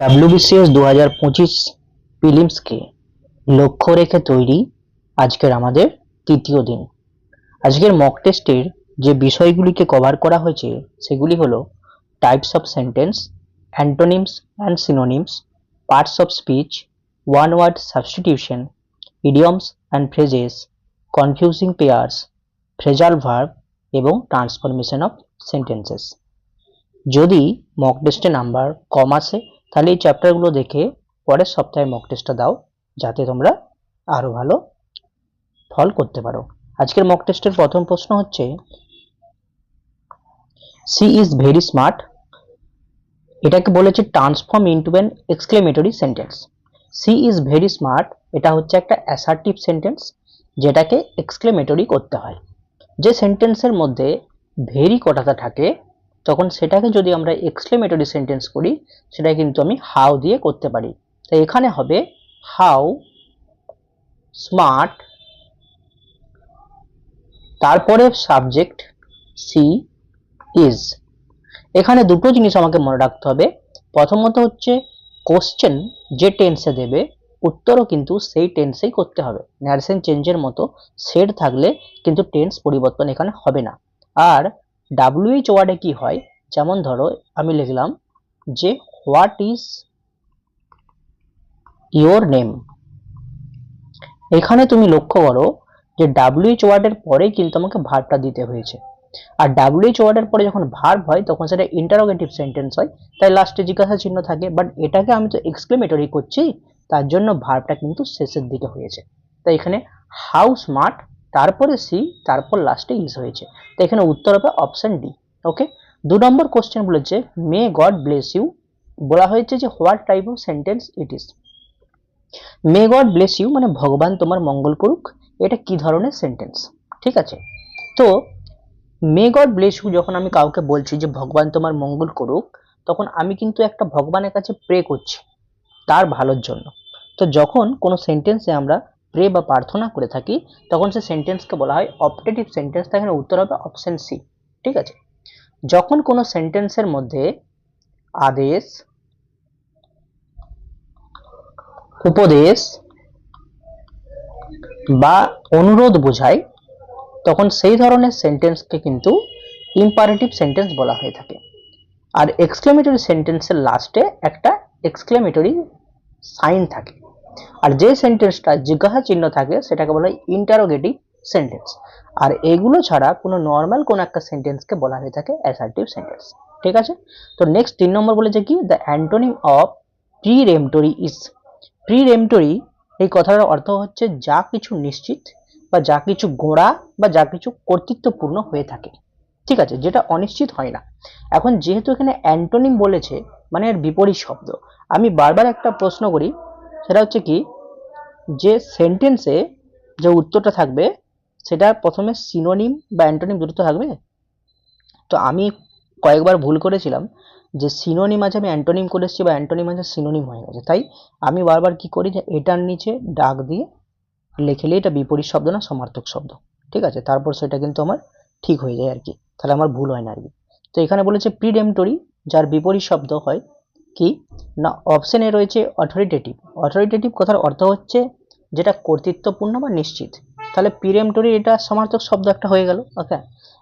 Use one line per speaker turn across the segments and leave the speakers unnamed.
WBCS 2025 প্রিলিমসকে লক্ষ্য রেখে তৈরি আজকের আমাদের তৃতীয় দিন। আজকের মক টেস্টের যে বিষয়গুলিকে কভার করা হয়েছে সেগুলি হলো types of sentence, antonyms and synonyms, parts of speech, one word substitution, idioms and phrases, confusing pairs, phrasal verb এবং ট্রান্সফরমেশন অফ সেন্টেন্সেস। যদি মক টেস্টে নাম্বার কম আসে তাহলে এই চ্যাপ্টারগুলো দেখে পরের সপ্তাহে মক টেস্টটা দাও, যাতে তোমরা আরো ভালো ফল করতে পারো। আজকের মক টেস্টের প্রথম প্রশ্ন হচ্ছে, সি ইজ ভেরি স্মার্ট, এটাকে বলেছে transform into an exclamatory sentence. She is very smart এটা হচ্ছে একটা অ্যাসার্টিভ সেন্টেন্স, যেটাকে এক্সক্লেমেটরি করতে হয়। যে সেন্টেন্সের মধ্যে ভেরি কথাটা থাকে তখন সেটাকে যদি আমরা এক্সক্লেমেটরি সেন্টেন্স করি সেটা কিন্তু আমি হাউ দিয়ে করতে পারি। তাই এখানে হবে হাউ স্মার্ট, তারপরে সাবজেক্ট সি ইজ। এখানে দুটো জিনিস আমাকে মনে রাখতে হবে। প্রথমত হচ্ছে কোশ্চেন যে টেন্সে দেবে উত্তরও কিন্তু সেই টেন্সেই করতে হবে। ন্যারেশন চেঞ্জের মতো সেড থাকলে কিন্তু টেন্স পরিবর্তন এখানে হবে না। আর WH ওয়ার্ডে কি হয়, যেমন ধরো আমি লিখলাম যে হোয়াট ইজ ইয়োর নেম, এখানে তুমি লক্ষ্য করো যে WH ওয়ার্ডের পরে কিন্তু আমাকে ভার্বটা দিতে হয়েছে। আর WH ওয়ার্ডের পরে যখন ভার্ব হয় তখন সেটা ইন্টারোগেটিভ সেন্টেন্স হয়, তাই লাস্টে জিজ্ঞাসা চিহ্ন থাকে। বাট এটাকে আমি তো এক্সক্লেমেটরি করছি, তার জন্য ভার্বটা কিন্তু শেষের দিকে হয়েছে। তাই এখানে হাউ স্মার্ট, তারপরে সি, তারপর লাস্টে ইজ হয়েছে। তো এখানে উত্তর হবে option D. Okay, 2 number question বলেছে মে গড ব্লেস ইউ, বলা হয়েছে যে what type of sentence it is. May God bless you মানে ভগবান তোমার মঙ্গল করুক, এটা কি ধরনের সেন্টেন্স? ঠিক আছে, তো মে গড ব্লেস ইউ যখন আমি কাউকে বলছি যে ভগবান তোমার মঙ্গল করুক, তখন আমি কিন্তু একটা ভগবানের কাছে প্রে করছি তার ভালোর জন্য। তো যখন কোনো সেন্টেন্সে আমরা প্রে বা প্রার্থনা করে থাকি তখন সেই সেন্টেন্সকে বলা হয় অপটেটিভ সেন্টেন্স। এখানে উত্তর হবে অপশন সি। ঠিক আছে, যখন কোনো সেন্টেন্সের মধ্যে আদেশ, উপদেশ বা অনুরোধ বোঝায় তখন সেই ধরনের সেন্টেন্সকে কিন্তু ইম্পারেটিভ সেন্টেন্স বলা হয়ে থাকে। আর এক্সক্লেমেটরি সেন্টেন্সের লাস্টে একটা এক্সক্লেমেটরি সাইন থাকে। আর যে সেন্টেন্সটা জিজ্ঞাসা চিহ্ন থাকে সেটাকে বলা হয় ইন্টারোগেটিভ সেন্টেন্স। আর এগুলো ছাড়া কোনো নর্মাল কোনো একটা সেন্টেন্সকে বলা হয়ে থাকে অ্যাসার্টিভ সেন্টেন্স। ঠিক আছে, তো নেক্সট 3 নম্বর বলেছে কি, দ্য অ্যান্টোনিম অফ প্রিরেম্পটরি ইজ। প্রিরেম্পটরি এই কথাটার অর্থ হচ্ছে যা কিছু নিশ্চিত বা যা কিছু গোড়া বা যা কিছু কর্তৃত্বপূর্ণ হয়ে থাকে। ঠিক আছে, যেটা অনিশ্চিত হয় না। এখন যেহেতু এখানে অ্যান্টোনিম বলেছে মানে এর বিপরীত শব্দ, আমি বারবার একটা প্রশ্ন করি, সেটা হচ্ছে কি, যে সেন্টেন্সে যে উত্তরটা থাকবে সেটা প্রথমে সিনোনিম বা অ্যান্টোনিম দুটো থাকবে। তো আমি কয়েকবার ভুল করেছিলাম যে সিনোনিম আছে আমি অ্যান্টোনিম করে এসেছি বা অ্যান্টোনিম আছে সিনোনিম হয়ে গেছে। তাই আমি বারবার কি করি যে এটার নিচে ডাক দিয়ে লিখলে এটা বিপরীত শব্দ না সমার্থক শব্দ। ঠিক আছে, তারপর সেটা কিন্তু আমার ঠিক হয়ে যায় আর কি, তাহলে আমার ভুল হয় না আর কি। তো এখানে বলেছে প্রিডেম্পটরি, যার বিপরীত শব্দ হয় কি না, অপশনে রয়েছে অথরিটেটিভ। অথরিটেটিভ কথার অর্থ হচ্ছে যেটা কর্তৃত্বপূর্ণ বা নিশ্চিত, তাহলে প্রিডেম্পটরি এটা সমার্থক শব্দ একটা হয়ে গেল। ওকে,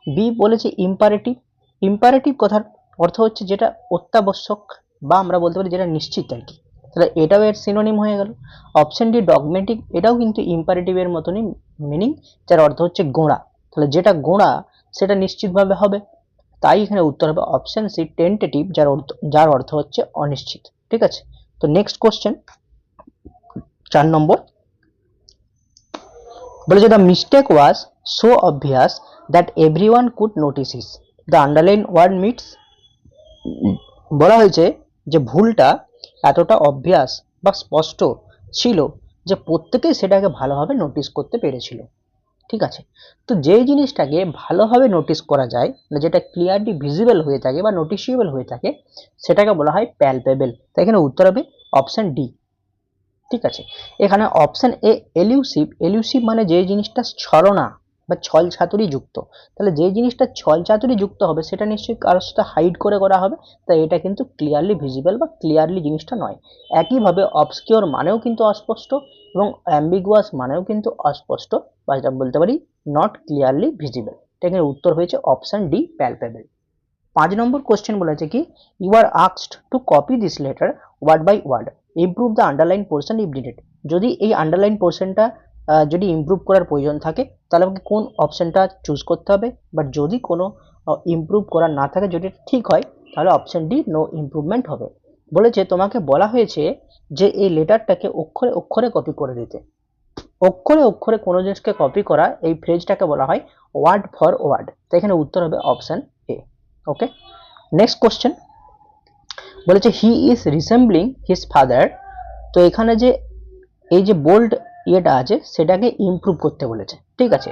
বি বলেছে ইম্পারেটিভ। ইম্পারেটিভ কথার অর্থ হচ্ছে যেটা অত্যাবশ্যক বা আমরা বলতে পারি যেটা নিশ্চিত আর কি, তাহলে এটাও এর সিনোনিম হয়ে গেল। অপশন ডি ডগমেটিক, এটাও কিন্তু ইম্পারেটিভের মতনই মিনিং, যার অর্থ হচ্ছে গোড়া, তাহলে যেটা গোড়া সেটা নিশ্চিতভাবে হবে। তাই এখানে উত্তর হবে অপশন সি টেন্টেটিভ, যার অর্থ হচ্ছে অনিশ্চিত। ঠিক আছে, তো নেক্সট কোশ্চেন 4 নম্বর বলেছে the mistake was so obvious that everyone could notice it, the underline word meets. বলা হয়েছে যে ভুলটা এতটা অবভিয়াস বা স্পষ্ট ছিল যে প্রত্যেকেই সেটাকে ভালোভাবে নোটিস করতে পেরেছিল। ঠিক আছে, তো যেই জিনিসটাকে ভালোভাবে নোটিস করা যায়, যেটা ক্লিয়ারলি ভিজিবল হয়ে থাকে বা নোটিসেবল হয়ে থাকে, সেটাকে বলা হয় প্যালপেবল। তাই এখানে উত্তর হবে অপশন ডি। ঠিক আছে, এখানে অপশন এ এলিউসিভ। এলিউসিভ মানে যে জিনিসটা ছলনা বা ছল ছাতুরি যুক্ত। তাহলে যে জিনিসটা ছল ছাতুরি যুক্ত হবে সেটা নিশ্চয়ই কারোর সাথে হাইড করে করা হবে, তাই এটা কিন্তু ক্লিয়ারলি ভিজিবল বা ক্লিয়ারলি জিনিসটা নয়। একইভাবে অবসকিওর মানেও কিন্তু অস্পষ্ট এবং অ্যাম্বিগুয়াস মানেও কিন্তু অস্পষ্ট, বা যেটা বলতে পারি নট ক্লিয়ারলি ভিজিবল। এখানে উত্তর হয়েছে option D, palpable. 5 number question বলেছে কি, you are asked to copy this letter word by word, improve the underline portion if needed. যদি এই আন্ডারলাইন পোর্শনটা যদি ইমপ্রুভ করার প্রয়োজন থাকে তাহলে আমাকে কোন অপশনটা চুজ করতে হবে, বাট যদি কোনো ইমপ্রুভ করার না থাকে, যদি ঠিক হয় তাহলে অপশন ডি, নো ইমপ্রুভমেন্ট হবে। বলেছে তোমাকে বলা হয়েছে যে এই লেটারটাকে অক্ষরে অক্ষরে কপি করে দিতে। অক্ষরে অক্ষরে কোনো জিনিসকে কপি করা, এই ফ্রেজটাকে বলা হয় ওয়ার্ড ফর ওয়ার্ড। তো এখানে উত্তর হবে option A. Okay, next question বলেছে হি ইজ রিসেম্বলিং হিজ ফাদার। তো এখানে যে এই যে বোল্ড ইয়েটা আছে সেটাকে ইমপ্রুভ করতে বলেছে। ঠিক আছে,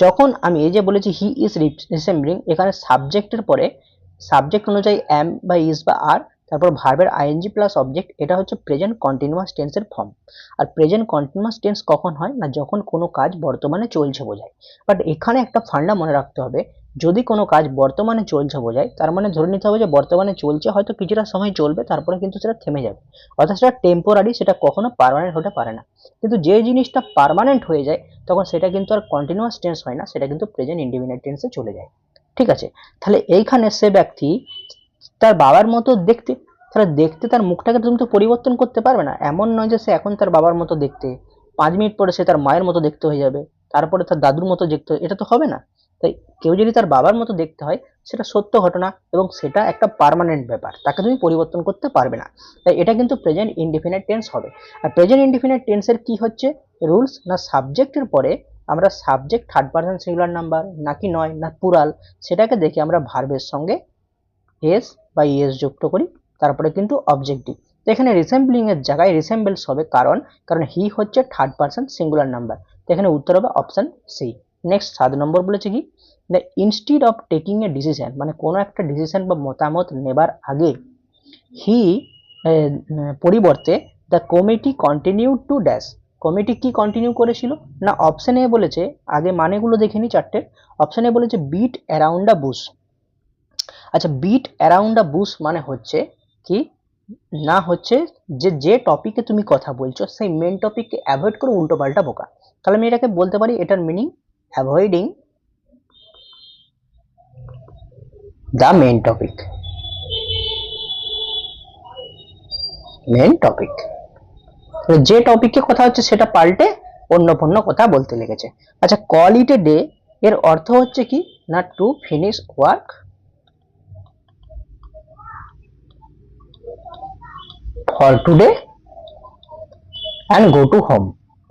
যখন আমি এই যে বলেছি হি ইজ রিসেম্বলিং, এখানে সাবজেক্টের পরে সাবজেক্ট অনুযায়ী এম বা ইজ বা আর, তারপর ভার্বের আইএনজি প্লাস অবজেক্ট, এটা হচ্ছে প্রেজেন্ট কন্টিনিউয়াস টেন্সের ফর্ম। আর প্রেজেন্ট কন্টিনিউয়াস টেন্স কখন হয় না, যখন কোনো কাজ বর্তমানে চলছে বোঝায়। বাট এখানে একটা ফান্ডা মনে রাখতে হবে, যদি কোনো কাজ বর্তমানে চলছে বোঝায় তার মানে ধরে নিতে হবে যে বর্তমানে চলছে, হয়তো কিছুটা সময় চলবে তারপরে কিন্তু সেটা থেমে যাবে, অর্থাৎ সেটা টেম্পোরারি, সেটা কখনো পার্মানেন্ট হতে পারে না। কিন্তু যে জিনিসটা পার্মানেন্ট হয়ে যায় তখন সেটা কিন্তু আর কন্টিনিউয়াস টেন্স হয় না, সেটা কিন্তু প্রেজেন্ট ইনডিফিনিট টেন্সে চলে যায়। ঠিক আছে, তাহলে এইখানে সে ব্যক্তি তার বাবার মতো দেখতে, তাহলে দেখতে তার মুখটাকে তুমি তো পরিবর্তন করতে পারবে না। এমন নয় যে সে এখন তার বাবার মতো দেখতে, 5 মিনিট পরে সে তার মায়ের মতো দেখতে হয়ে যাবে, তারপরে তার দাদুর মতো দেখতে, এটা তো হবে না। তাই কেউ যদি তার বাবার মতো দেখতে হয় সেটা সত্য ঘটনা এবং সেটা একটা পার্মানেন্ট ব্যাপার, তাকে তুমি পরিবর্তন করতে পারবে না। তাই এটা কিন্তু প্রেজেন্ট ইনডিফিনিট টেন্স হবে। আর প্রেজেন্ট ইনডিফিনিট টেন্সের কি হচ্ছে রুলস, না সাবজেক্টের পরে আমরা subject third person singular number নাকি নয় না প্লুরাল, সেটাকে দেখে আমরা ভার্বের সঙ্গে এস বা ইএস যুক্ত করি, তারপরে কিন্তু অবজেক্টিভ। তো এখানে রিসেম্বলিং এর জায়গায় রিসেম্বলস হবে, কারণ হি হচ্ছে থার্ড পারসন সিঙ্গুলার নাম্বার। তো এখানে উত্তর হবে অপশন সি। নেক্সট 7 নম্বর বলেছে কি, the instead of taking a decision, মানে কোনো একটা ডিসিশন বা মতামত নেবার আগে হি পরিবর্তে the committee continue to dash. Committee কি কন্টিনিউ করেছিল না, অপশন এ বলেছে, আগে মানেগুলো দেখে নি চারটে। অপশন এ বলেছে বিট অ্যারাউন্ড আ বুশ। আচ্ছা, বিট অ্যারাউন্ড আ বুশ মানে হচ্ছে কি না, হচ্ছে যে টপিকে তুমি কথা বলছো সেই মেন টপিককে অ্যাভয়েড করে উল্টো পাল্টা বোকা। তাহলে আমি এটাকে বলতে পারি, এটার meaning avoiding the main topic. Main topic, যে টপিকে কথা হচ্ছে সেটা পাল্টে অন্য কথা বলতে লেগেছে। আচ্ছা, কল ইট এ ডে এর অর্থ হচ্ছে কি না, to finish work for today and go to home,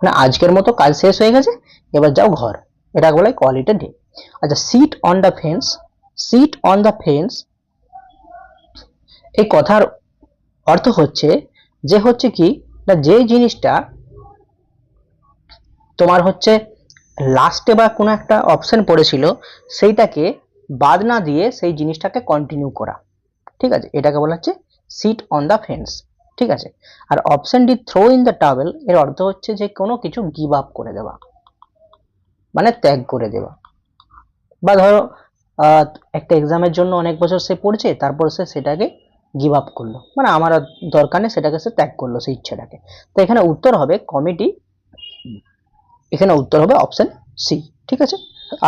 না আজকের মতো কাজ শেষ হয়ে গেছে, এবার যাও ঘর, এটা বলে কল ইট এ ডে। আচ্ছা, sit on the fence, sit on the fence এই কথার অর্থ হচ্ছে যে হচ্ছে কি না, যে জিনিসটা তোমার হচ্ছে লাস্টে বা কোনো একটা অপশন পড়েছিল সেইটাকে বাদ না দিয়ে সেই জিনিসটাকে কন্টিনিউ করা। ঠিক আছে, এটাকে বলা হচ্ছে সিট অন দ্য ফেন্স। ঠিক আছে, আর option D throw in the towel এর অর্থ হচ্ছে যে কোনো কিছু গিভ আপ করে দেওয়া, মানে ত্যাগ করে দেওয়া। বা ধরো একটা এক্সামের জন্য অনেক বছর সে পড়ছে, তারপর সে সেটাকে গিভ আপ করলো, মানে আমার আর দরকার নেই, সেটাকে সে ত্যাগ করলো সেই ইচ্ছেটাকে। তো এখানে উত্তর হবে কমিটি, এখানে উত্তর হবে অপশন সি। ঠিক আছে,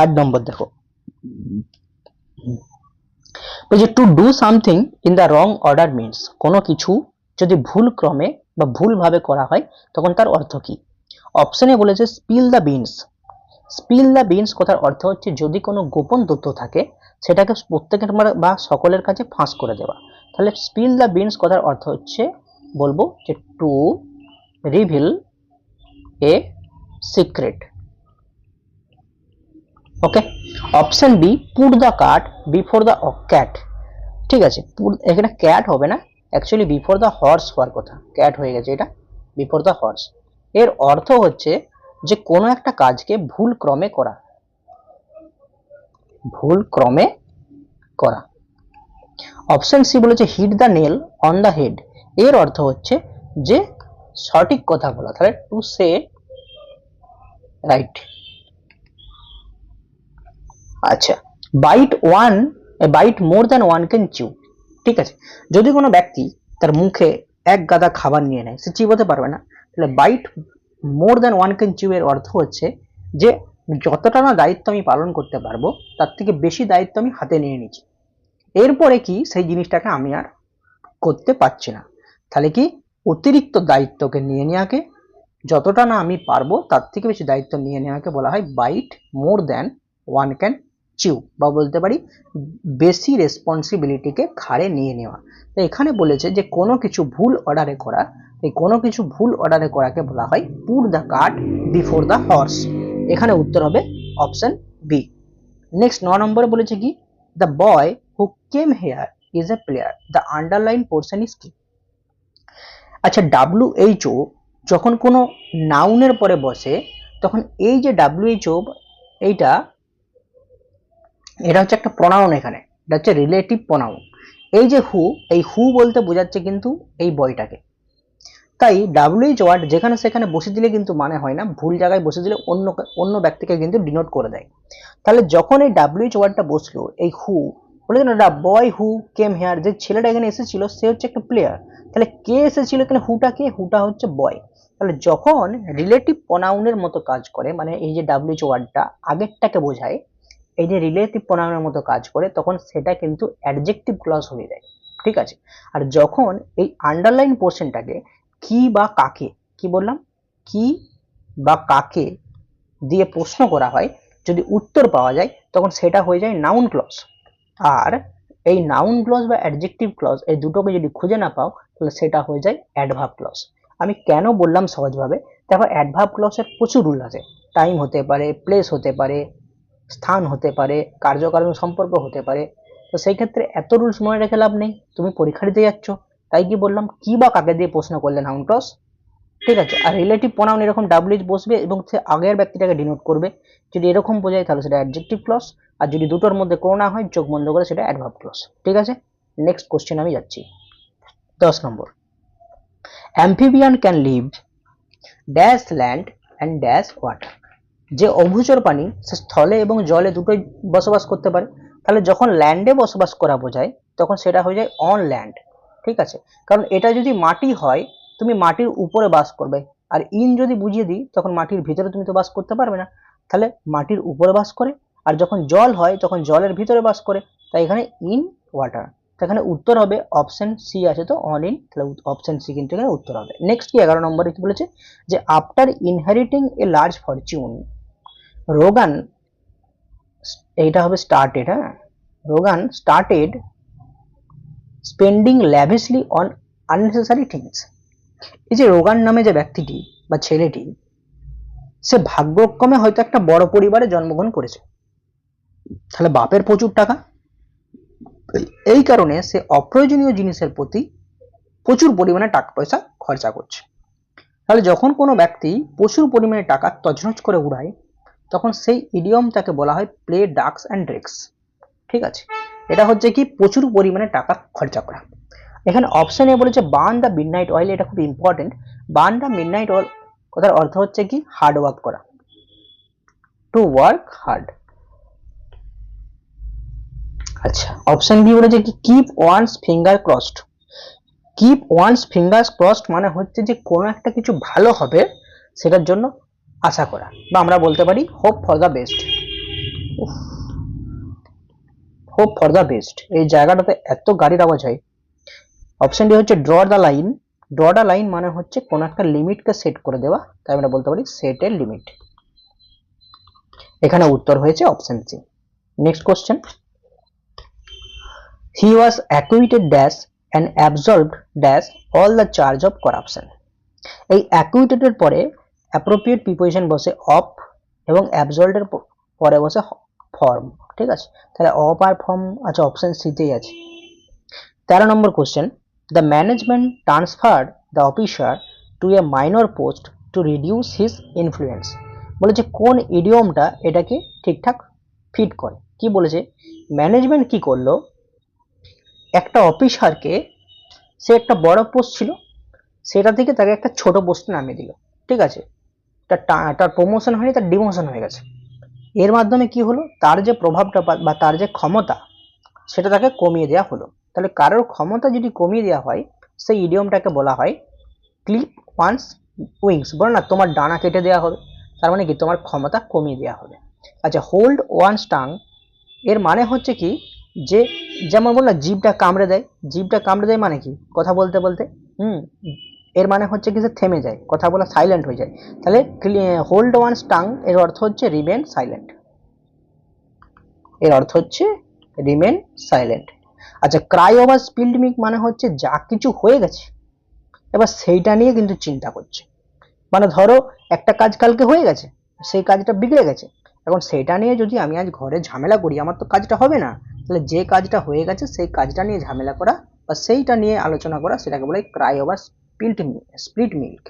8 নম্বর দেখো, বলছে to do something in the wrong order means, কোনো কিছু যদি ভুল ক্রমে বা ভুল ভাবে করা হয় তখন তার অর্থ কি। অপশনে বলেছে spill the beans. Spill the beans কথার অর্থ হচ্ছে যদি কোনো গোপন তথ্য থাকে সেটাকে প্রত্যেকের বা সকলের কাছে ফাঁস করে দেওয়া। তাহলে স্পিল দ্য বিনস কথার অর্থ হচ্ছে বলবো যে to reveal a secret. Okay, option B put the cart before the cat. ঠিক আছে, এখানে ক্যাট হবে না, অ্যাকচুয়ালি বিফোর দ্য হর্স হওয়ার কথা, ক্যাট হয়ে গেছে, এটা বিফোর দ্য হর্স। এর অর্থ হচ্ছে যে কোনো একটা কাজকে ভুল ক্রমে করা, ভুল ক্রমে করা। অপশন সি বলেছে hit the nail on the head, এর অর্থ হচ্ছে যে সঠিক কথা বলা, তাহলে টু সে রাইট। আচ্ছা, bite more than one can chew. ঠিক আছে, যদি কোনো ব্যক্তি তার মুখে এক গাদা খাবার নিয়ে নেয়, সে চিবোতে পারবে না, তাহলে bite more than one can chew এর অর্থ হচ্ছে যে যতটা না দায়িত্ব আমি পালন করতে পারবো তার থেকে বেশি দায়িত্ব আমি হাতে নিয়ে নিচ্ছি, এরপরে কি সেই জিনিসটাকে আমি আর করতে পারছি না। তাহলে কি অতিরিক্ত দায়িত্বকে নিয়ে নেওয়াকে, যতটা না আমি পারবো তার থেকে বেশি দায়িত্ব নিয়ে নেওয়াকে বলা হয় bite more than one can chew, বা বলতে পারি বেশি রেসপন্সিবিলিটিকে ঘাড়ে নিয়ে নেওয়া। তো এখানে বলেছে যে কোনো কিছু ভুল অর্ডারে করা, এই কোনো কিছু ভুল অর্ডারে করাকে বলা হয় put the cart before the horse. এখানে উত্তর হবে অপশন বি। নেক্সট 9 নম্বরে বলেছে কি the boy who came here is a player, the underline portion is কি। আচ্ছা, WHO যখন কোনো নাউনের পরে বসে তখন এই যে WHO এইটা এটা হচ্ছে একটা প্রনাউন, এখানে এটা হচ্ছে রিলেটিভ প্রনাউন। এই যে হু, এই হু বলতে বোঝাচ্ছে কিন্তু এই বয়টাকে। তাই WHO ওয়ার্ড যেখানে সেখানে বসে দিলে কিন্তু মানে হয় না, ভুল জায়গায় বসে দিলে অন্য ব্যক্তিকে কিন্তু ডিনোট করে দেয়। তাহলে যখন এই WHO ওয়ার্ডটা বসলো, এই হু বলেছে না, বয় হু কেম হেয়ার, যে ছেলেটা এখানে এসেছিল সে হচ্ছে একটা প্লেয়ার। তাহলে কে এসেছিল এখানে, হুটা কে, হুটা হচ্ছে বয়। তাহলে যখন রিলেটিভ প্রনাউনের মতো কাজ করে, মানে এই যে WHO ওয়ার্ডটা আগেরটাকে বোঝায়, এই যে রিলেটিভ প্রনাউনের মতো কাজ করে, তখন সেটা কিন্তু অ্যাডজেক্টিভ ক্লজ হয়ে যায়। ঠিক আছে, আর যখন এই আন্ডারলাইন পোর্শনটাকে কি বা কাকে, কি বললাম, কি বা কাকে দিয়ে প্রশ্ন করা হয়, যদি উত্তর পাওয়া যায় তখন সেটা হয়ে যায় নাউন ক্লজ। আর এই নাউন ক্লজ বা অ্যাডজেক্টিভ ক্লজ এই দুটোকে যদি খুঁজে না পাও তাহলে সেটা হয়ে যায় অ্যাডভার্ব ক্লজ। আমি কেন বললাম সহজভাবে, দেখো অ্যাডভার্ব ক্লজের প্রচুর রুল আছে, টাইম হতে পারে, প্লেস হতে পারে, স্থান হতে পারে, কার্যকারণ সম্পর্ক হতে পারে। তো সেই ক্ষেত্রে এত রুলস মনে রেখে লাভ নেই, তুমি পরীক্ষা দিতে যাচ্ছ, তাই কি বললাম কি বা কাকে দিয়ে প্রশ্ন করলে নাউন ক্লজ। ঠিক আছে, আর রিলেটিভ প্রনাউন এরকম ডাব্লিউএইচ বসবে এবং সে আগের ব্যক্তিটাকে ডিনোট করবে, যদি এরকম বোঝায় তাহলে সেটা অ্যাডজেক্টিভ ক্লজ, আর যদি দুটোর মধ্যে কোনো না হয় চোখ বন্ধ করে সেটা অ্যাডভার্ব ক্লজ। ঠিক আছে, নেক্সট কোশ্চেন আমি যাচ্ছি। 10 নম্বর, amphibian can live dash land and dash water. যে অভূচর প্রাণী সে স্থলে এবং জলে দুটোই বসবাস করতে পারে। তাহলে যখন ল্যান্ডে বসবাস করা বোঝায় তখন সেটা হয়ে যায় অন ল্যান্ড। ঠিক আছে, কারণ এটা যদি মাটি হয় তুমি মাটির উপরে বাস করবে, আর ইন যদি বুঝিয়ে দিই তখন মাটির ভিতরে তুমি তো বাস করতে পারবে না, তাহলে মাটির উপরে বাস করে। আর যখন জল হয় তখন জলের ভিতরে বাস করে, তাই এখানে ইন ওয়াটার। এখানে উত্তর হবে অপশন সি আছে তো অন ইন, তাহলে অপশন সি কিন্তু এখানে উত্তর হবে। নেক্সট কি 11 নম্বরে কি বলেছে যে after inheriting a large fortune Rogan, এইটা হবে স্টার্টেড, হ্যাঁ, Rogan started spending lavishly on unnecessary things. এই যে রোগান নামে যে ব্যক্তিটি বা ছেলেটি, সে ভাগ্যক্রমে হয়তো একটা বড় পরিবারে জন্মগ্রহণ করেছে, তাহলে বাপের প্রচুর টাকা, এই কারণে সে অপ্রয়োজনীয় জিনিসের প্রতি প্রচুর পরিমাণে টাকা পয়সা খরচা করছে। তাহলে যখন কোনো ব্যক্তি প্রচুর পরিমাণে টাকা তছনছ করে উড়ায় তখন সেই ইডিয়মটাকে বলা হয় প্লে ডাক্স অ্যান্ড ড্রেক্স। ঠিক আছে, এটা হচ্ছে কি প্রচুর পরিমাণে টাকা খরচা করা। এখানে অপশন এ বলেছে বার্ন দ্য মিডনাইট অয়েল, এটা খুব important. Burn the midnight oil কথার অর্থ হচ্ছে কি হার্ড ওয়ার্ক করা, টু ওয়ার্ক হার্ড। আচ্ছা, অপশন বি বলেছে কি keep one's finger crossed. Keep one's finger crossed মানে হচ্ছে যে কোনো একটা কিছু ভালো হবে সেটার জন্য আশা করা, বা আমরা বলতে পারি hope for the best. Hope for the best, এই জায়গাটাতে এত গাড়ির আওয়াজ হয়। অপশন ডি হচ্ছে draw the line. Draw the line মানে হচ্ছে কোনো একটা লিমিটকে সেট করে দেওয়া, তাই আমরা বলতে পারি সেট এর লিমিট। এখানে উত্তর হয়েছে option C. Next question, he was acquitted dash and absolved dash all the charge of corruption. এই অ্যাকুইটেড এর পরে অ্যাপ্রোপ্রিয়েট প্রিপোজিশন বসে অফ এবং অ্যাবসলভড এর পরে বসে ফর্ম। ঠিক আছে, তাহলে অফ আর ফর্ম আছে অপশন সিতেই আছে। 13 নম্বর question, the management transferred the officer to a minor post to reduce his influence. বলেছে কোন ইডিয়মটা এটাকে ঠিকঠাক ফিট করে। কি বলেছে, ম্যানেজমেন্ট কি করলো, একটা অফিসারকে, সে একটা বড় পোস্ট ছিল সেটা থেকে তাকে একটা ছোট পোস্টে নামিয়ে দিল। ঠিক আছে, তার প্রমোশন হয়নি, তার ডিমোশন হয়ে গেছে। এর মাধ্যমে কি হলো, তার যে প্রভাবটা বা তার যে ক্ষমতা সেটা তাকে কমিয়ে দেওয়া হলো। তাহলে কারোর ক্ষমতা যদি কমিয়ে দেওয়া হয়, সেই ইডিয়মটাকে বলা হয় ক্লিপ ওয়ান্স উইংস। বলো না তোমার ডানা কেটে দেওয়া হবে, তার মানে কি তোমার ক্ষমতা কমিয়ে দেওয়া হবে। আচ্ছা, হোল্ড ওয়ান্স টাং এর মানে হচ্ছে কি, যে যেমন বললাম জিভটা কামড়ে দেয়, জিভটা কামড়ে দেয় মানে কি, কথা বলতে বলতে এর মানে হচ্ছে কি যে থেমে যায়, কথা বলা সাইলেন্ট হয়ে যায়। তাহলে হোল্ড ওয়ান্স টাং এর অর্থ হচ্ছে রিমেন সাইলেন্ট, এর অর্থ হচ্ছে রিমেন সাইলেন্ট। আচ্ছা, ক্রাই ওভার স্পিল্ড মিল্ক মানে হচ্ছে যা কিছু হয়ে গেছে এবার সেইটা নিয়ে কিন্তু চিন্তা করছে। মানে ধরো একটা কাজ কালকে হয়ে গেছে, সেই কাজটা বিগড়ে গেছে, এখন সেটা নিয়ে যদি আমি আজ ঘরে ঝামেলা করি আমার তো কাজটা হবে না। তাহলে যে কাজটা হয়ে গেছে সেই কাজটা নিয়ে ঝামেলা করা বা সেইটা নিয়ে আলোচনা করা সেটাকে বলে ক্রাই ওভার স্প্লিট মিল্ক।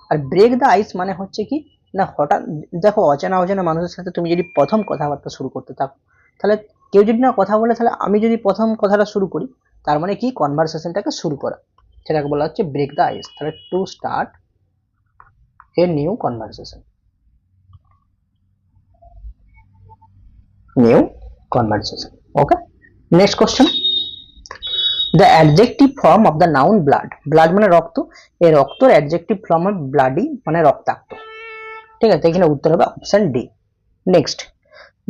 আর ব্রেক দ্য আইস মানে হচ্ছে কি না, হঠাৎ দেখো অচেনা অচেনা মানুষের সাথে তুমি যদি প্রথম কথাবার্তা শুরু করতে থাকো, তাহলে কেউ যদি না কথা বলে, তাহলে আমি যদি প্রথম কথাটা শুরু করি, তার মানে কি কনভারসেশনটাকে শুরু করা, সেটাকে বলা হচ্ছে ব্রেক দ্য আইস। তাহলে to start a new conversation, new conversation. Okay, next question. The adjective form of the noun blood, blood মানে রক্ত, এই রক্তর adjective form হবে bloody মানে রক্তাক্ত। ঠিক আছে, এখানে উত্তর হবে option D. Next,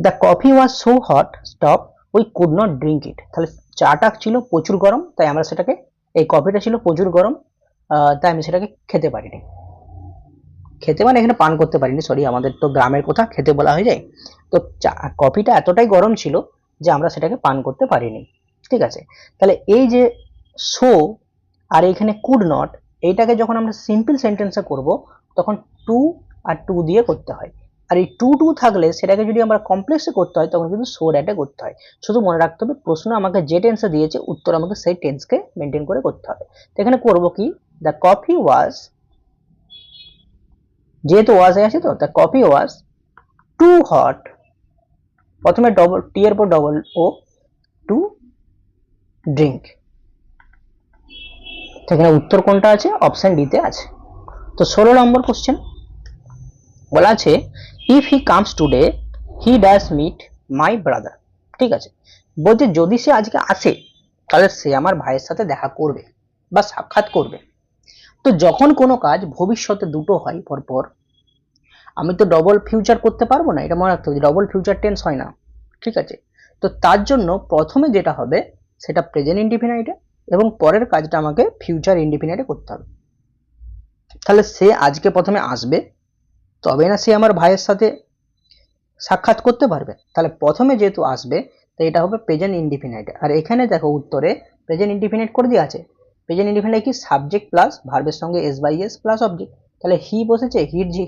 the coffee was so hot stop we could not drink it, তাহলে চাটা ছিল প্রচুর গরম, তাই আমরা সেটাকে, এই কফিটা ছিল প্রচুর গরম তাই আমি সেটাকে খেতে পারিনি। খেতে মানে এখানে পান করতে পারিনি, সরি, আমাদের তো গ্রামের কথা, খেতে বলা হয়ে যায়। তো কফিটা এতটাই গরম ছিল যে আমরা সেটাকে পান করতে পারিনি। ঠিক আছে, তাহলে এই যে সো আর এখানে কুড নট, এইটাকে যখন আমরা সিম্পল সেন্টেন্সে করব তখন টু আর টু দিয়ে করতে হয়। আর এই টু টু থাকলে সেটাকে যদি আমরা কমপ্লেক্সে করতে হয় তখন কিন্তু সো ড্যাটে করতে হয়। শুধু মনে রাখতে হবে প্রশ্ন আমাকে যে টেন্সে দিয়েছে উত্তর আমাকে সেই টেন্সকে মেনটেন করে করতে হবে। তো এখানে করবো কি, দ্য কফি ওয়াজ, যেহেতু ওয়াজ আছে তো the coffee was too hot, প্রথমে ডবল টি এর পর ডবল ও, টু ড্রিঙ্ক। এখানে উত্তর কোনটা আছে, অপশন ডি তে আছে। তো 16 নম্বর কোশ্চেন বলা আছে if he comes today he does meet my brother. ঠিক আছে, বলছে যদি সে আজকে আসে তাহলে সে আমার ভাইয়ের সাথে দেখা করবে বা সাক্ষাৎ করবে। তো যখন কোনো কাজ ভবিষ্যতে দুটো হয় পরপর, আমি তো ডবল ফিউচার করতে পারবো না, এটা মনে রাখতে হবে, ডবল ফিউচার টেন্স হয় না। ঠিক আছে, তো তার জন্য প্রথমে যেটা হবে সেটা প্রেজেন্ট ইনডিফিনাইটে এবং পরের কাজটা আমাকে ফিউচার ইনডিফিনাইটে করতে হবে। তাহলে সে আজকে প্রথমে আসবে, তবে না সে আমার ভাইয়ের সাথে সাক্ষাৎ করতে পারবে। তাহলে প্রথমে যেহেতু আসবে তাই এটা হবে প্রেজেন্ট ইনডিফিনাইট। আর এখানে দেখো উত্তরে প্রেজেন্ট ইনডিফিনাইট করে দেওয়া আছে। প্রেজেন্ট ইনডিফিনাইট কি, সাবজেক্ট প্লাস ভার্বের সঙ্গে S by S plus object. তাহলে হি বসেছে,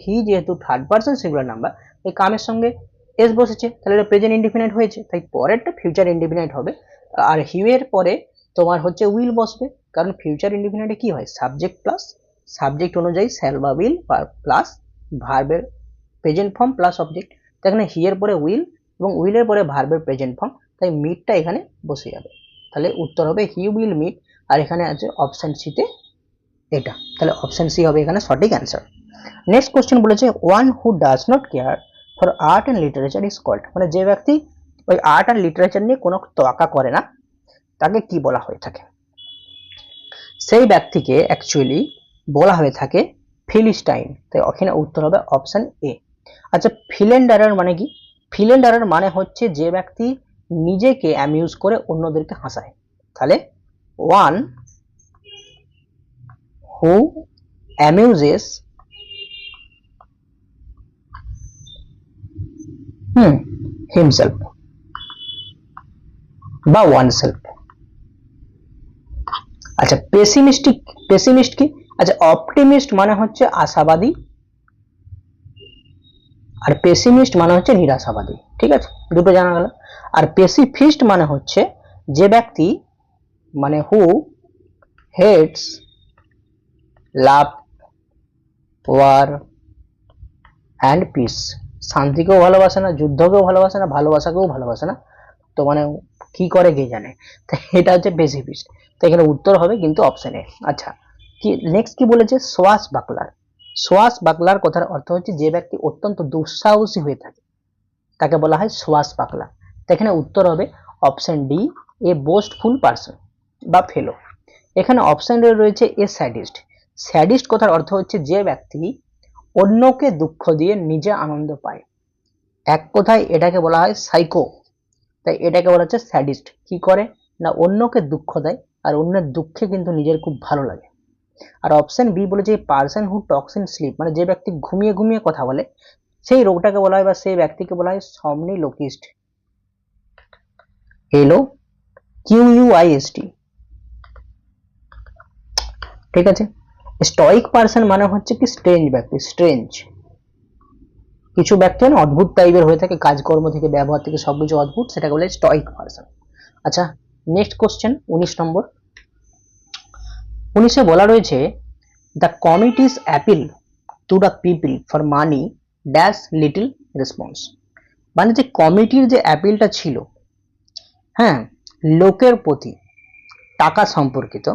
হি যেহেতু থার্ড পারসন সিঙ্গুলার নাম্বার, এই কামের সঙ্গে এস বসেছে, তাহলে এটা প্রেজেন্ট ইনডিফিনাইট হয়েছে, তাই পরেরটা ফিউচার ইনডিফিনাইট হবে। আর হিউ এর পরে তোমার হচ্ছে উইল বসবে, কারণ ফিউচার ইনডিফিনাইটে কি হয়, সাবজেক্ট প্লাস সাবজেক্ট অনুযায়ী শ্যাল বা উইল প্লাস ভার্বের প্রেজেন্ট ফর্ম প্লাস অবজেক্ট। এখানে হি এর পরে উইল এবং উইলের পরে ভার্বের প্রেজেন্ট ফর্ম, তাই মিটটা এখানে বসে যাবে। তাহলে উত্তর হবে হি উইল মিট, আর এখানে আছে অপশন সি তে এটা, তাহলে অপশন সি হবে এখানে সঠিক অ্যান্সার। নেক্সট কোশ্চেন বলেছে one who does not care for art and literature is called, মানে যে ব্যক্তি ওই আর্ট অ্যান্ড লিটারেচার নিয়ে কোনো তোয়াক্কা করে না তাকে কি বলা হয়ে থাকে, সেই ব্যক্তিকে অ্যাকচুয়ালি বলা হয়ে থাকে ফিলিস্টাইন, তাই এখানে উত্তর হবে অপশন এ। আচ্ছা, ফিলেন্ডারার মানে কি, ফিলেন্ডারার মানে হচ্ছে যে ব্যক্তি নিজেকে অ্যামিউজ করে অন্যদেরকে হাসায়। তাহলে ওয়ান হু অ্যামিউজেস হিমসেলফ বা ওয়ানসেলফ। আচ্ছা, পেসিমিস্ট কি, আচ্ছা অপটিমিস্ট মানে হচ্ছে আশাবাদী আর পেসিমিস্ট মানে হচ্ছে নিরাশাবাদী। ঠিক আছে, দুটো জানা গেল। আর পেসিফিস্ট মানে হচ্ছে যে ব্যক্তি, মানে who hates love war and peace, শান্তিকেও ভালোবাসে না, যুদ্ধকেও ভালোবাসে না, ভালোবাসাকেও ভালোবাসে না, তো মানে কি করে কে জানে, তো এটা হচ্ছে পেসিফিস্ট। তো এখানে উত্তর হবে কিন্তু অপশন এ। আচ্ছা, কি নেক্সট কি বলেছে, সোয়াস বাকলার। সোয়াস বাকলার কথার অর্থ হচ্ছে যে ব্যক্তি অত্যন্ত দুঃসাহসী হয়ে থাকে, তাকে বলা হয় সোয়াস পাকলা। তো এখানে উত্তর হবে অপশন ডি, এ বোস্টফুল পারসন বা ফেলো। এখানে অপশন রয়েছে এ স্যাডিস্ট। স্যাডিস্ট কথার অর্থ হচ্ছে যে ব্যক্তি অন্যকে দুঃখ দিয়ে নিজে আনন্দ পায়, এক কথায় এটাকে বলা হয় সাইকো। তাই এটাকে বলা হচ্ছে স্যাডিস্ট। কি করে না অন্যকে দুঃখ দেয় আর অন্যের দুঃখে কিন্তু নিজের খুব ভালো লাগে। আর অপশন বি বলেছে person who talks in sleep, মানে যে ব্যক্তি ঘুমিয়ে ঘুমিয়ে কথা বলে সেই রোগটাকে বলা হয় বা সেই ব্যক্তিকে বলা হয় সমনিলোকিস্ট। এলো কিউইউআইএসটি, ঠিক আছে। স্টয়িক পার্সন মানে হচ্ছে কি স্ট্রেঞ্জ ব্যক্তি, স্ট্রেঞ্জ। কিছু ব্যক্তি না অদ্ভুত টাইপের হয়ে থাকে, কাজকর্ম থেকে ব্যবহার থেকে সবকিছু অদ্ভুত, সেটাকে বলে স্টয়িক পার্সন। আচ্ছা নেক্সট কোশ্চেন 19 নম্বর। 19-এ বলা রয়েছে the committees appeal to the people for money dash little response, মানে যে কমিটির যে অ্যাপিলটা ছিল, হ্যাঁ, লোকের প্রতি টাকা সম্পর্কিত,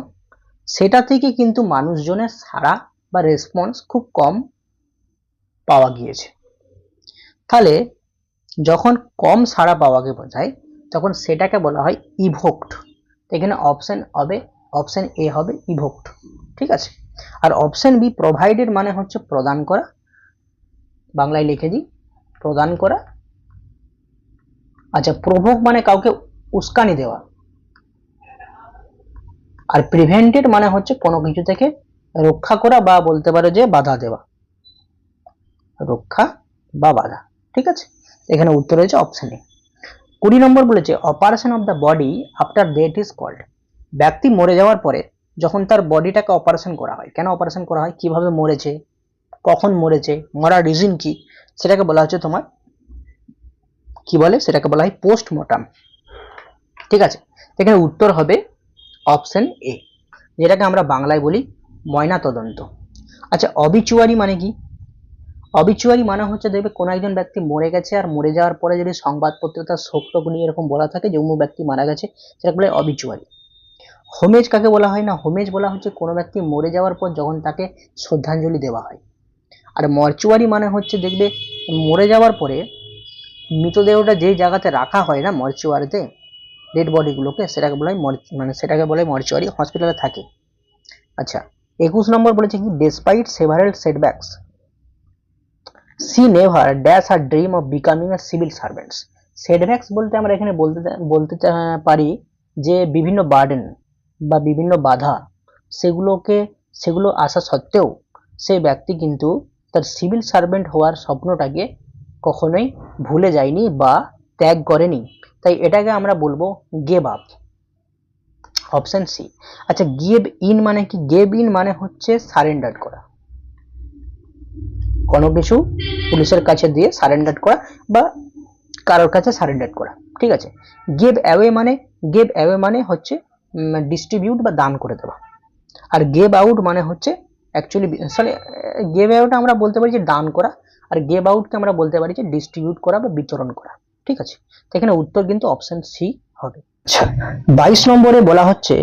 সেটা থেকে কিন্তু মানুষজনের সাড়া বা রেসপন্স খুব কম পাওয়া গিয়েছে। তাহলে যখন কম সাড়া পাওয়াকে বোঝায় তখন সেটাকে বলা হয় ইভোকড। এখানে অপশন হবে, অপশন এ হবে ইভোকড, ঠিক আছে। আর অপশন বি প্রোভাইডেড মানে হচ্ছে প্রদান করা, বাংলায় লিখে দিই প্রদান করা। আচ্ছা প্রভোক মানে কাউকে উস্কানি দেওয়া। আর প্রিভেন্টেড মানে হচ্ছে কোনো কিছু থেকে রক্ষা করা বা বলতে পারো যে বাধা দেওয়া, রক্ষা বা বাধা, ঠিক আছে। এখানে উত্তর হয়েছে অপশন এ। 20 নম্বর বলেছে operation of the body after death is called, ব্যক্তি মরে যাওয়ার পরে যখন তার বডিটাকে অপারেশন করা হয়, কেন অপারেশন করা হয়, কিভাবে মরেছে, কখন মরেছে, মরার রিজন কি, সেটাকে বলা হচ্ছে তোমার কি বলে, সেটাকে বলা হয় পোস্টমর্টম, ঠিক আছে। এখানে উত্তর হবে অপশন এ, যেটাকে আমরা বাংলায় বলি ময়না তদন্ত। আচ্ছা অবিচুয়ারি মানে কি, অবিচুয়ারি মানে হচ্ছে দেখবে কোন একজন ব্যক্তি মরে গেছে আর মরে যাওয়ার পরে যদি সংবাদপত্র তার শোক টোক নিয়ে এরকম বলা থাকে যে অমুক ব্যক্তি মারা গেছে, সেটাকে বলে অবিচুয়ারি। হোমেজ কাকে বলা হয় না, হোমেজ বলা হচ্ছে কোনো ব্যক্তি মরে যাওয়ার পর যখন তাকে শ্রদ্ধাঞ্জলি দেওয়া হয়। আর মর্চুয়ারি মানে হচ্ছে দেখবে মরে যাওয়ার পরে মৃতদেহটা যেই জায়গাতে রাখা হয় না মর্চুয়ারিতে ডেড বডিগুলোকে, সেটাকে বলা হয় মানে সেটাকে বলে মর্চুয়ারি, হসপিটালে থাকে। আচ্ছা 21 নম্বর বলেছে কি despite several setbacks she never dash her dream of becoming a civil servants. Setbacks বলতে আমরা এখানে বলতে পারি যে বিভিন্ন বার্ডেন বা বিভিন্ন বাধা, সেগুলো আসা সত্ত্বেও সেই ব্যক্তি কিন্তু তার সিভিল সার্ভেন্ট হওয়ার স্বপ্নটাকে কখনোই ভুলে যায়নি বা ত্যাগ করেনি, তাই এটাকে আমরা বলবো গেভ আপ, অপশন সি। আচ্ছা গিভ ইন মানে কি, গেভ ইন মানে হচ্ছে সারেন্ডার করা, কোনো কিছু পুলিশের কাছে দিয়ে সারেন্ডার করা বা কারোর কাছে সারেন্ডার করা, ঠিক আছে। গিভ অ্যাওয়ে মানে হচ্ছে ডিস্ট্রিবিউট বা দান করে দেওয়া। আর গেভ আউট মানে হচ্ছে অ্যাকচুয়ালি সরি, গেভ আউট আমরা বলতে পারি যে দান করা, আর গেভ আউটকে আমরা বলতে পারি যে ডিস্ট্রিবিউট করা বা বিতরণ করা, ঠিক আছে। তো এখানে উত্তর কিন্তু অপশন সি হবে। আচ্ছা 22 নম্বরে বলা হচ্ছে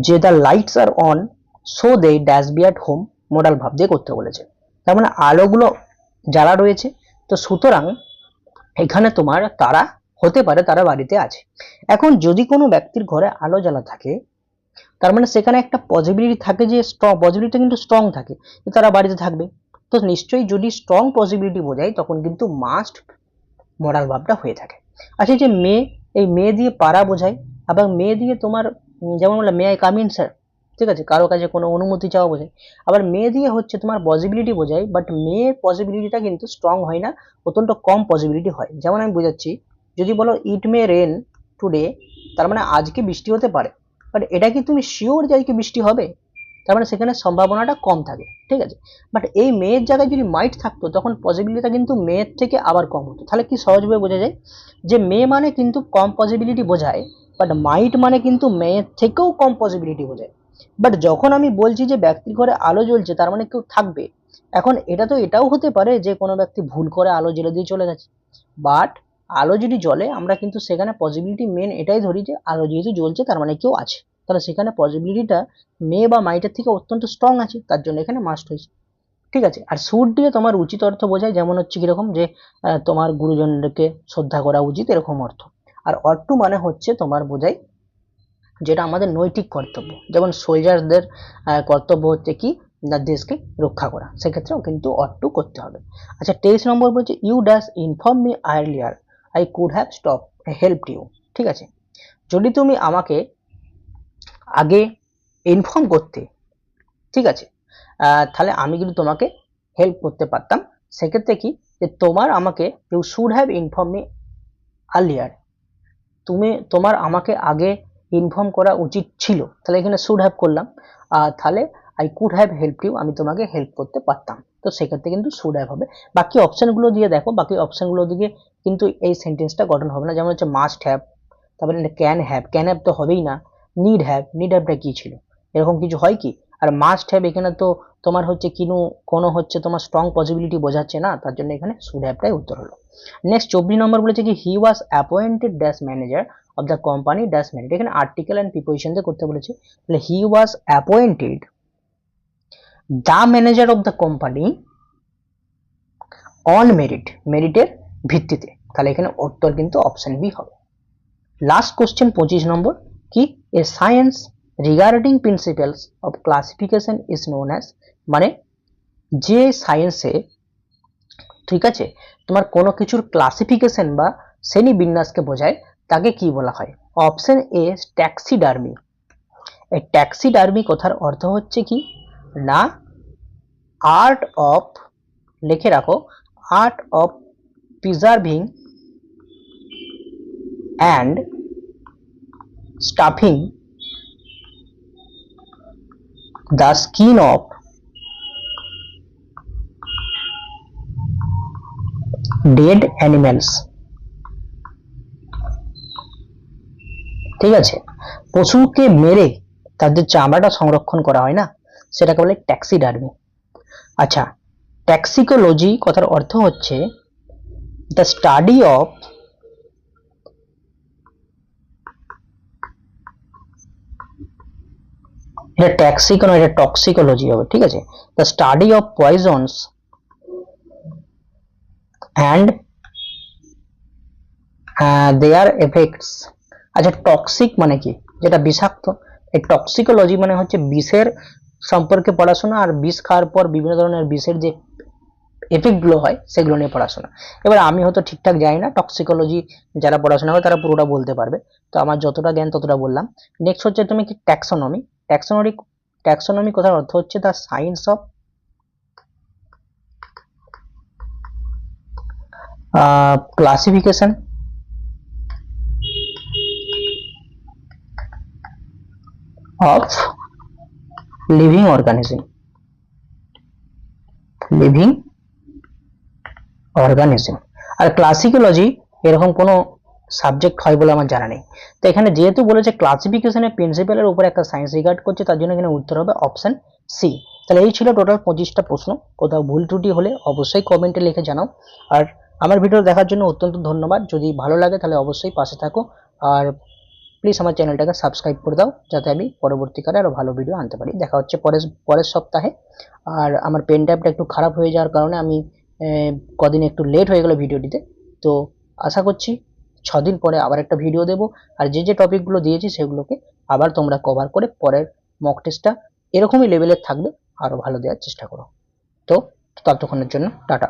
যে the lights are on so they dash be at home, modal ভাব দিয়ে করতে বলেছে, তার মানে আলোগুলো জ্বালা রয়েছে, তো সুতরাং এখানে তোমার তারা হতে পারে তারা বাড়িতে আছে। এখন যদি কোনো ব্যক্তির ঘরে আলো জ্বালা থাকে তার মানে সেখানে একটা পসিবিলিটি থাকে যে পসিবিলিটি কিন্তু স্ট্রং থাকে যে তারা বাড়িতে থাকবে, তো নিশ্চয়ই যদি স্ট্রং পসিবিলিটি বোঝায় তখন কিন্তু মাস্ট মরাল ভাবটা হয়ে থাকে। আচ্ছা যে মেয়ে, এই মেয়ে দিয়ে পাড়া বোঝায়, আবার মেয়ে দিয়ে তোমার যেমন বললাম may I come in sir, ঠিক আছে, কারো কাছে কোনো অনুমতি চাওয়া বোঝায়। আবার মেয়ে দিয়ে হচ্ছে তোমার পসিবিলিটি বোঝায়, বাট মেয়ের পসিবিলিটিটা কিন্তু স্ট্রং হয় না, অত্যন্ত কম পসিবিলিটি হয়। যেমন আমি বোঝাচ্ছি, যদি বলো ইট মে রেন টুডে, তার মানে আজকে বৃষ্টি হতে পারে, বাট এটা কি তুমি শিওর যে আজকে বৃষ্টি হবে, তার মানে সেখানে সম্ভাবনাটা কম থাকে, ঠিক আছে। বাট এই মেয়ের জায়গায় যদি মাইট থাকতো তখন পসিবিলিটিটা কিন্তু মেয়ের থেকে আবার কম হতো। তাহলে কি সহজভাবে বোঝা যায় যে মেয়ে মানে কিন্তু কম পসিবিলিটি বোঝায়, বাট মাইট মানে কিন্তু মেয়ের থেকেও কম পসিবিলিটি বোঝায়। বাট যখন আমি বলছি যে ব্যক্তির ঘরে আলো জ্বলছে তার মানে কেউ থাকবে, এখন এটা তো এটাও হতে পারে যে কোনো ব্যক্তি ভুল করে আলো জ্বেলে দিয়ে চলে গেছে, বাট আলো যদি জ্বলে আমরা কিন্তু সেখানে পসিবিলিটি মেন এটাই ধরি যে আলো যেহেতু জ্বলছে তার মানে কেউ আছে, তাহলে সেখানে পসিবিলিটিটা মেয়ে বা মাইটের থেকে অত্যন্ত স্ট্রং আছে, তার জন্য এখানে মাস্ট হয়েছে। ঠিক আছে। আর শুড দিয়ে তোমার উচিত অর্থ বোঝায়, যেমন হচ্ছে কিরকম যে তোমার গুরুজনদেরকে শ্রদ্ধা করা উচিত, এরকম অর্থ। আর অট টু মানে হচ্ছে তোমার বোঝায় যেটা আমাদের নৈতিক কর্তব্য, যেমন সোলজারদের কর্তব্য হচ্ছে কি না দেশকে রক্ষা করা, সেক্ষেত্রেও কিন্তু অট টু করতে হবে। আচ্ছা 23 নম্বর বলছে you dash inform me earlier I could have stop help you. ঠিক আছে, যদি তুমি আমাকে আগে ইনফর্ম করতে, ঠিক আছে, তাহলে আমি কিন্তু তোমাকে হেল্প করতে পারতাম। সেক্ষেত্রে কি যে তোমার আমাকে you should have inform me earlier, তোমার আমাকে আগে ইনফর্ম করা উচিত ছিল, তাহলে এখানে শুড হ্যাভ করলাম। তাহলে I could have help you, আমি তোমাকে হেল্প করতে পারতাম, তো সেক্ষেত্রে কিন্তু শুড হ্যাভ হবে। বাকি অপশনগুলো দিয়ে দেখো, বাকি অপশনগুলো দিকে কিন্তু এই সেন্টেন্সটা গঠন হবে না। যেমন হচ্ছে মাস্ট হ্যাভ, তারপরে ক্যান হ্যাভ তো হবেই না। নিড হ্যাভটা কি ছিল, এরকম কিছু হয় কি? আর মাস্ট হ্যাভ এখানে তো তোমার হচ্ছে কোনো হচ্ছে তোমার স্ট্রং পসিবিলিটি বোঝাচ্ছে না, তার জন্য এখানে শুড হ্যাভটাই উত্তর হলো। নেক্সট 24 নম্বর বলেছে কি he was appointed dash manager of the company dash merit. এখানে আর্টিকেল অ্যান্ড প্রিপোজিশন দিয়ে করতে বলেছে, তাহলে he was appointed the manager of the company on মেরিটের ভিত্তিতে, তাহলে এখানে উত্তর কিন্তু অপশন বি হবে। লাস্ট কোশ্চেন 25 নম্বর কি a science regarding principles of classification is known as, মানে যে সায়েন্সে, ঠিক আছে, তোমার কোনো কিছুর ক্লাসিফিকেশন বা শ্রেণী বিন্যাসকে বোঝায় তাকে কি বলা হয়? Option A taxidermy. এই ট্যাক্সিডার্মি কথার অর্থ হচ্ছে কি না আর্ট অফ, লিখে রাখো, art of preserving and stuffing the skin of dead animals। ঠিক আছে, পশুকে মেরে তাদের চামড়াটা সংরক্ষণ করা হয় না, সেটাকে বলে ট্যাক্সিডার্মি। আচ্ছা ট্যাক্সিকোলজি কথার অর্থ হচ্ছে দ্য স্টাডি অফ, এটা ট্যাক্সিকো না, এটা টক্সিকোলজি হবে। ঠিক আছে, the study of poisons and their effects. আচ্ছা টক্সিক মানে কি, যেটা বিষাক্ত, এই টক্সিকোলজি মানে হচ্ছে বিষের সম্পর্কে পড়াশোনা, আর বিষ খাওয়ার পর বিভিন্ন ধরনের বিষের যে এফেক্ট গুলো হয় সেগুলো নিয়ে পড়াশোনা। এবার আমি হয়তো ঠিকঠাক জানি না, টক্সিকোলজি যারা পড়াশোনা করে তারা পুরোটা বলতে পারবে, তো আমার যতটা জ্ঞান ততটা বললাম। নেক্সট হচ্ছে তুমি কি ট্যাক্সোনমি। ট্যাক্সোনমি কথার অর্থ হচ্ছে the science of classification of living organism. আর ক্লাসিকোলজি এরকম কোনো সাবজেক্ট হয় বলে আমার জানা নেই। তো এখানে যেহেতু বলেছে ক্লাসিফিকেশনের প্রিন্সিপালের উপর একটা সায়েন্স রিগার্ড করছে, তার জন্য এখানে উত্তর হবে অপশন সি। তাহলে এই ছিল টোটাল 25টা প্রশ্ন। কোথাও ভুল ত্রুটি হলে অবশ্যই কমেন্টে লিখে জানাও। আর আমার ভিডিও দেখার জন্য অত্যন্ত ধন্যবাদ। যদি ভালো লাগে তাহলে অবশ্যই পাশে থাকো, আর প্লিজ আমার চ্যানেলটাকে সাবস্ক্রাইব করে দাও, যাতে আমি পরবর্তীকালে আরো ভালো ভিডিও আনতে পারি। দেখা হচ্ছে পরের সপ্তাহে। আর আমার পেন ড্রাইভটা একটু খারাপ হয়ে যাওয়ার কারণে আমি কদিন একটু লেট হয়ে গেল ভিডিও দিতে, তো আশা করছি 6 দিন পরে আবার একটা ভিডিও দেব। আর যে টপিকগুলো দিয়েছি সেগুলোকে আবার তোমরা কভার করে পরের মক টেস্টটা এরকমই লেভেলের থাকবে, আরো ভালো দেওয়ার চেষ্টা করো। তো ততক্ষণের জন্য টাটা।